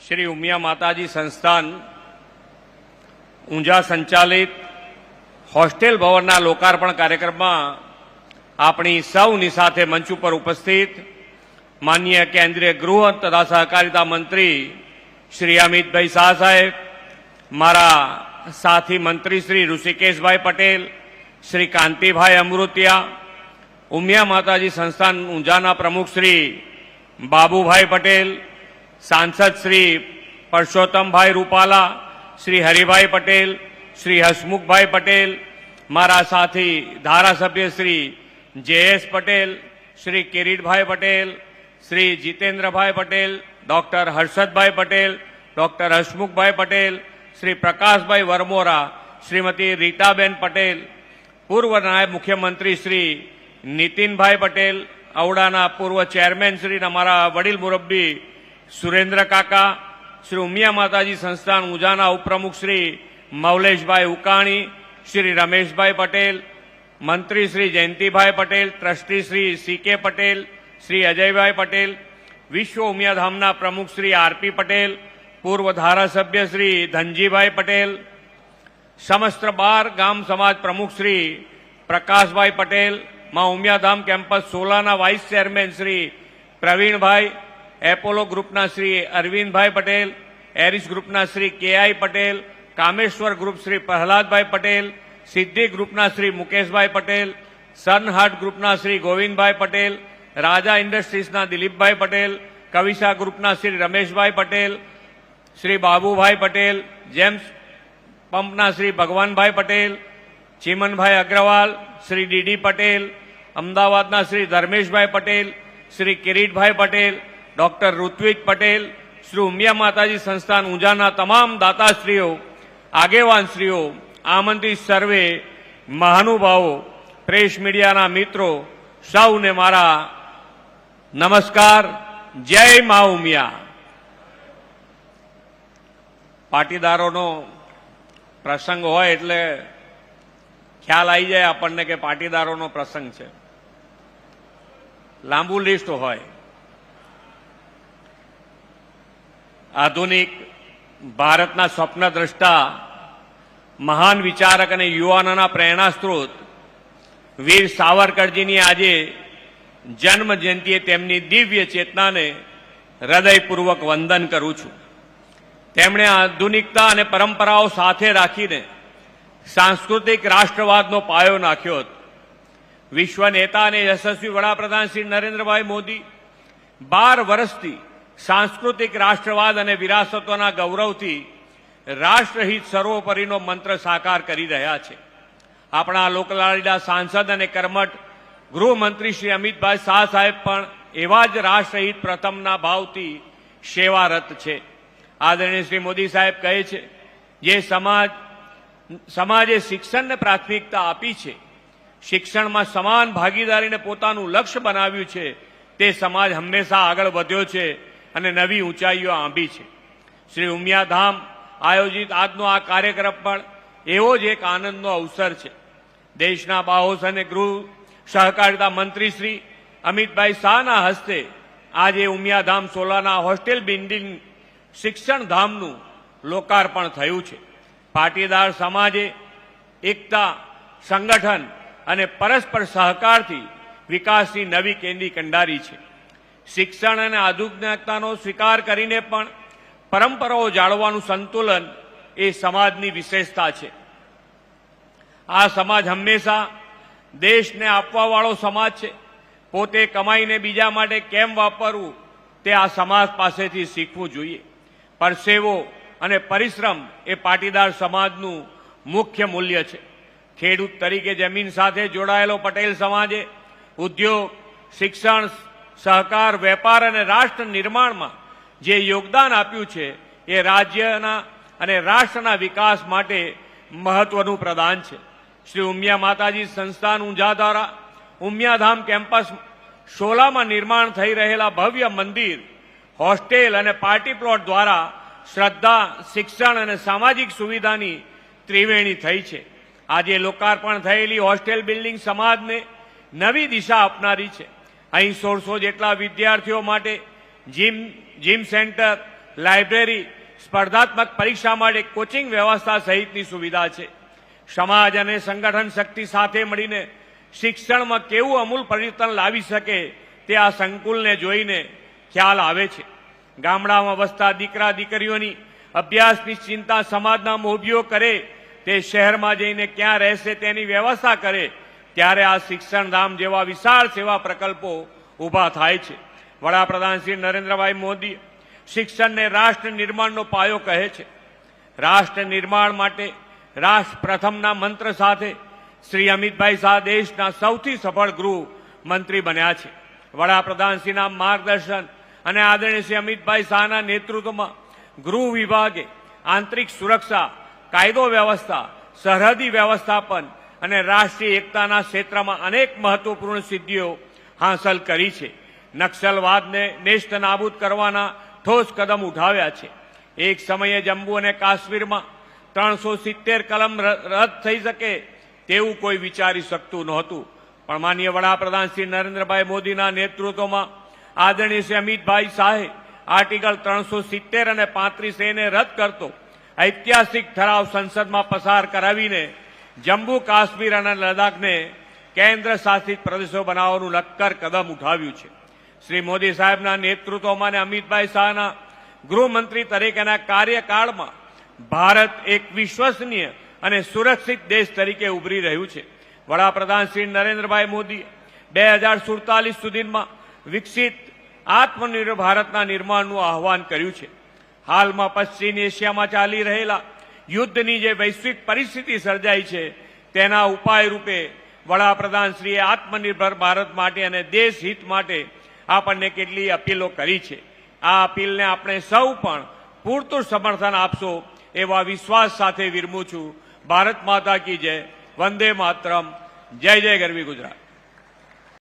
श्री उमिया माताजी संस्थान ऊंझा संचालित होस्टेल भवनना लोकार्पण कार्यक्रम में अपनी सौनी साथे मंच पर उपस्थित माननीय केंद्रीय गृह तथा सहकारिता मंत्री श्री अमित भाई शाह साहेब, मारा साथी मंत्री श्री ऋषिकेश भाई पटेल, श्री कांति भाई अमृतिया, उमिया माताजी संस्थान ऊंझाना प्रमुख श्री बाबू भाई पटेल, सांसद श्री परसोत्तम भाई रूपाला, श्री हरिभाई पटेल, श्री हसमुख भाई पटेल, मारा साथी धारासभ्य श्री जेएस पटेल, श्री किरीट भाई पटेल, श्री जितेन्द्र भाई पटेल, डॉक्टर हर्षद भाई पटेल, डॉक्टर हसमुख भाई पटेल, श्री प्रकाश भाई वरमोरा, श्रीमती रीताबेन पटेल, पूर्व नायब मुख्यमंत्री श्री नितिन भाई पटेल, औडाना पूर्व चेरमेन श्री हमारा वडील मुरब्बी सुरेन्द्र काका, श्री उमिया माताजी संस्थान ऊंझाना उपप्रमुख श्री मौलेश भाई उकाणी, श्री रमेश भाई पटेल, मंत्री श्री जयंती भाई पटेल, ट्रस्टी श्री सीके पटेल, श्री अजय भाई पटेल, विश्व उमिया धामना प्रमुख श्री आरपी पटेल, पूर्व धारासभ्य श्री धनजी भाई पटेल, समस्त 12 गाम समाज प्रमुख श्री प्रकाश भाई पटेल, मां Umiya Dham campus 16 vice chairman Shri Pravin bhai, Apollo ग्रुपना श्री अरविंद भाई पटेल, एरिस ग्रुपना श्री केआई पटेल, कामेश्वर ग्रुप श्री प्रहलाद भाई पटेल, सिद्धि ग्रुपना श्री मुकेश भाई पटेल, सनहार्ट ग्रुपना श्री गोविंद भाई पटेल, राजा इंडस्ट्रीजना दिलीप भाई पटेल, कविशा ग्रुपना श्री रमेश भाई पटेल, श्री बाबू भाई पटेल, जेम्स पंपना श्री भगवान भाई पटेल, चिमन भाई अग्रवाल, श्री डीडी पटेल, अमदावादना श्री धर्मेश भाई पटेल, श्री किरीट भाई पटेल, डॉक्टर ऋत्विक पटेल, श्री उमिया माताजी संस्थान ऊंझाना तमाम दाताश्रीओ, आगेवानश्रीओ, आमंत्रित सर्वे महानुभावों, प्रेस मीडियाना मित्रों, सौने मारा नमस्कार। जय मा उमिया। पाटीदारोनो प्रसंग होय एटले ख्याल आई जाए आपने के पाटीदारोनो प्रसंग छे। लांबू लिस्ट होय। आधुनिक भारतना स्वप्नद्रष्टा, महान विचारक अने युवानोना प्रेरणा स्त्रोत वीर सावरकरजीनी आजे जन्म जयंतीए तेमनी दिव्य चेतनाने हृदयपूर्वक वंदन करूं छुं। તેમણે આધુનિકતા અને પરંપરાઓ સાથે રાખીને સાંસ્કૃતિક રાષ્ટ્રવાદનો પાયો નાખ્યો હતો। વિશ્વ નેતા અને યશસ્વી વડાપ્રધાન શ્રી નરેન્દ્રભાઈ મોદી 12 વર્ષથી સાંસ્કૃતિક રાષ્ટ્રવાદ અને વિરાસતોના ગૌરવથી રાષ્ટ્રહિત સર્વોપરીનો મંત્ર સાકાર કરી રહ્યા છે। આપણા લોકલાડીલા સાંસદ અને કર્મઠ ગૃહમંત્રી શ્રી અમિતભાઈ શાહ સાહેબ પણ એવા જ રાષ્ટ્રહિત પ્રથમના ભાવથી સેવારત છે। आदरणीय श्री मोदी साहेब कहे छे जे समाजे शिक्षण ने प्राथमिकता आपी छे, शिक्षण में समान भागीदारी ने पोतानुं लक्ष्य बनाव्युं छे, ते समाज हमेशा आगळ वध्यो छे अने नवी ऊंचाईओ आंबी छे। श्री उमिया धाम आयोजित आजनो आ कार्यक्रम पण एवो ज एक आनंदनो अवसर छे। देशना बाहोश अने गृह सहकारिता मंत्री श्री अमितभाई शाहना हस्ते आज उमिया धाम 16 होस्टेल बिल्डिंग शिक्षण धामनु लोकार्पण थयुं छे। पाटीदार समाजे एकता, संगठन अने परस्पर सहकारथी विकासनी नवी केंद्री कंडारी छे। शिक्षण अने आधुनिकतानो स्वीकार करीने पण परंपराओ जाळववानुं संतुलन ए समाजनी विशेषता छे। आ समाज हमेशा देशने आपवावाळो समाज छे। पोते कमाईने बीजा माटे केम वापरवुं ते आ समाज पासेथी शीखवुं जोईए। परसेवो अने परिश्रम ए पाटीदार समाजनुं मुख्य मूल्य छे। खेडूत तरीके जमीन साथे जोड़ायेलो पटेल समाजे उद्योग, शिक्षण, सहकार, वेपार अने राष्ट्र निर्माणमां जे योगदान आप्युं छे ए राज्यना अने राष्ट्રના विकास माटे महत्वनुं प्रदान छे। श्री उमिया माताजी संस्थान ऊंझा द्वारा उमियाधाम केम्पस 16 में निर्माण थई रहेला भव्य मंदिर, होस्टेल अने पार्टी प्लॉट द्वारा श्रद्धा, शिक्षण अने सामाजिक सुविधानी त्रिवेणी थई छे। आजे लोकार्पण थयेली होस्टेल बिल्डिंग समाजने नवी दिशा अपनारी छे। અહીં 1600 જેટલા વિદ્યાર્થીઓ માટે જીમ સેન્ટર, લાઇબ્રેરી, સ્પર્ધાત્મક પરીક્ષા માટે કોચિંગ વ્યવસ્થા સહિતની સુવિધા છે. સમાજ અને સંગઠન શક્તિ સાથે મળીને શિક્ષણમાં કેવું અમૂલ પરિવર્તન લાવી શકે તે આ સંકુલને જોઈને ખ્યાલ આવે છે. ગામડામાં વસતા દીકરા દીકરીઓની અભ્યાસની ચિંતા સમાજના મોભીઓ કરે તે શહેરમાં જઈને ક્યાં રહેશે તેની વ્યવસ્થા કરે ત્યારે આ શિક્ષણધામ જેવા વિશાળ સેવા પ્રકલ્પો ઊભા થાય છે. વડાપ્રધાન શ્રી નરેન્દ્રભાઈ મોદી શિક્ષણને રાષ્ટ્ર નિર્માણનો પાયો કહે છે. રાષ્ટ્ર નિર્માણ માટે રાષ્ટ્ર પ્રથમના મંત્ર સાથે શ્રી અમિતભાઈ શાહ દેશના સૌથી સફળ ગૃહ મંત્રી બન્યા છે. વડાપ્રધાનશ્રીના માર્ગદર્શન અને આદરણીય શ્રી અમિતભાઈ શાહના નેતૃત્વમાં ગૃહ વિભાગે આંતરિક સુરક્ષા, કાયદો વ્યવસ્થા, સરહદી વ્યવસ્થાપન અને રાષ્ટ્રીય એકતાના ક્ષેત્રમાં અનેક મહત્વપૂર્ણ સિદ્ધિઓ હાંસલ કરી છે. નક્સલવાદને નેસ્ત નાબૂદ કરવાના ઠોસ કદમ ઉઠાવ્યા છે. એક સમયે જમ્મુ અને કાશ્મીરમાં 370 કલમ રદ થઈ શકે તેવું કોઈ વિચારી શકતું નહોતું, પણ માનનીય વડાપ્રધાન શ્રી નરેન્દ્રભાઈ મોદીના નેતૃત્વમાં આદરણીય શ્રી અમિતભાઈ શાહે આર્ટિકલ 370 અને 35A ને રદ કરતો ઐતિહાસિક ઠરાવ સંસદમાં પસાર કરાવીને જમ્મુ કાશ્મીર અને લદ્દાખને કેન્દ્ર શાસિત પ્રદેશો બનાવવાનું નક્કર કદમ ઉઠાવ્યું છે. શ્રી મોદી સાહેબના નેતૃત્વમાં અને અમિતભાઈ શાહના ગૃહમંત્રી તરીકેના કાર્યકાળમાં ભારત એક વિશ્વસનીય અને સુરક્ષિત દેશ તરીકે ઉભરી રહ્યું છે. વડાપ્રધાન શ્રી નરેન્દ્રભાઈ મોદી 2047 સુધીમાં વિકસિત આત્મનિર્ભર ભારતના નિર્માણનું આહ્વાન કર્યું છે. હાલમાં પશ્ચિમ એશિયામાં ચાલી રહેલા યુદ્ધની જે વૈશ્વિક પરિસ્થિતિ સર્જાઈ છે તેના ઉપાય રૂપે વડાપ્રધાનશ્રીએ આત્મનિર્ભર ભારત માટે અને દેશ હિત માટે આપણને કેટલી અપીલો કરી છે. આ અપીલને આપણે સૌ પણ પૂરતું સમર્થન આપશો એવા વિશ્વાસ સાથે વિરમું છું. ભારત માતા કી જય. વંદે માતરમ. જય જય ગરવી ગુજરાત.